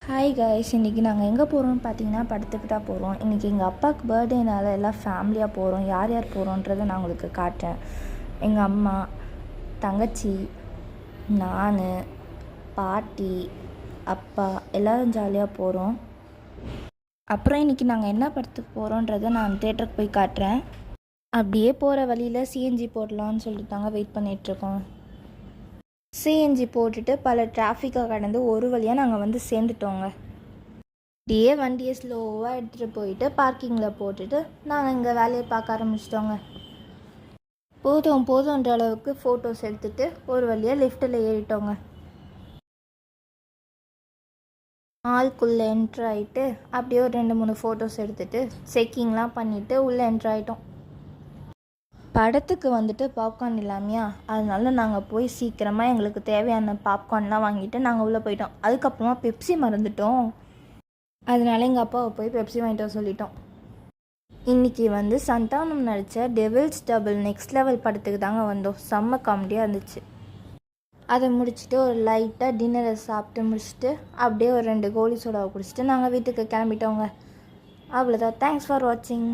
Hi guys, இன்றைக்கி நாங்கள் எங்கே போகிறோம்னு பார்த்தீங்கன்னா படத்துக்கு தான் போகிறோம். இன்றைக்கி எங்கள் அப்பாவுக்கு பர்த்டேனால எல்லாம் ஃபேமிலியாக போகிறோம். யார் யார் போகிறோன்றதை நான் உங்களுக்கு காட்டுறேன். எங்கள் அம்மா, தங்கச்சி, நான், பாட்டி, அப்பா எல்லோரும் ஜாலியாக போகிறோம். அப்புறம் இன்றைக்கி நாங்கள் என்ன படத்துக்கு போகிறோன்றதை நான் தேட்டருக்கு போய் காட்டுறேன். அப்படியே போகிற வழியில் சிஎன்ஜி போடலான்னு சொல்லிட்டு தாங்க வெயிட் பண்ணிகிட்ருக்கோம். சிஎன்ஜி போட்டுட்டு பல டிராஃபிக்கை கடந்து ஒரு வழியாக நாங்கள் சேர்ந்துட்டோங்க. அப்படியே வண்டியை ஸ்லோவாக எடுத்துகிட்டு போயிட்டு பார்க்கிங்கில் போட்டுட்டு நாங்கள் இங்கே வேலையை பார்க்க ஆரம்பிச்சிட்டோங்க. போதுன்ற அளவுக்கு ஃபோட்டோஸ் எடுத்துகிட்டு ஒரு வழியாக லிஃப்ட்டில் ஏறிட்டோங்க. ஆளுக்குள்ளே என்ட்ரு ஆகிட்டு அப்படியே ஒரு 2-3 ஃபோட்டோஸ் எடுத்துகிட்டு செக்கிங்லாம் பண்ணிவிட்டு உள்ளே என்ட்ரு ஆகிட்டோம். படத்துக்கு பாப்கார்ன் இல்லாமையா, அதனால நாங்கள் போய் சீக்கிரமாக எங்களுக்கு தேவையான பாப்கார்ன்லாம் வாங்கிட்டு நாங்கள் உள்ளே போயிட்டோம். அதுக்கப்புறமா பெப்சி மறந்துட்டோம். அதனால எங்கள் அப்பாவை போய் பெப்சி வாங்கிட்டு சொல்லிட்டோம். இன்றைக்கி சந்தானம் நடித்த டெவில்ஸ் டபுள் நெக்ஸ்ட் லெவல் படத்துக்கு தாங்க வந்தோம். செம்ம காமெடியாக இருந்துச்சு. அதை முடிச்சுட்டு ஒரு லைட்டாக டின்னரை சாப்பிட்டு முடிச்சுட்டு அப்படியே ஒரு 2 கோலி சோடாவை குடிச்சிட்டு நாங்கள் வீட்டுக்கு கிளம்பிட்டோங்க. அவ்வளோதான். தேங்க்ஸ் ஃபார் வாட்சிங்.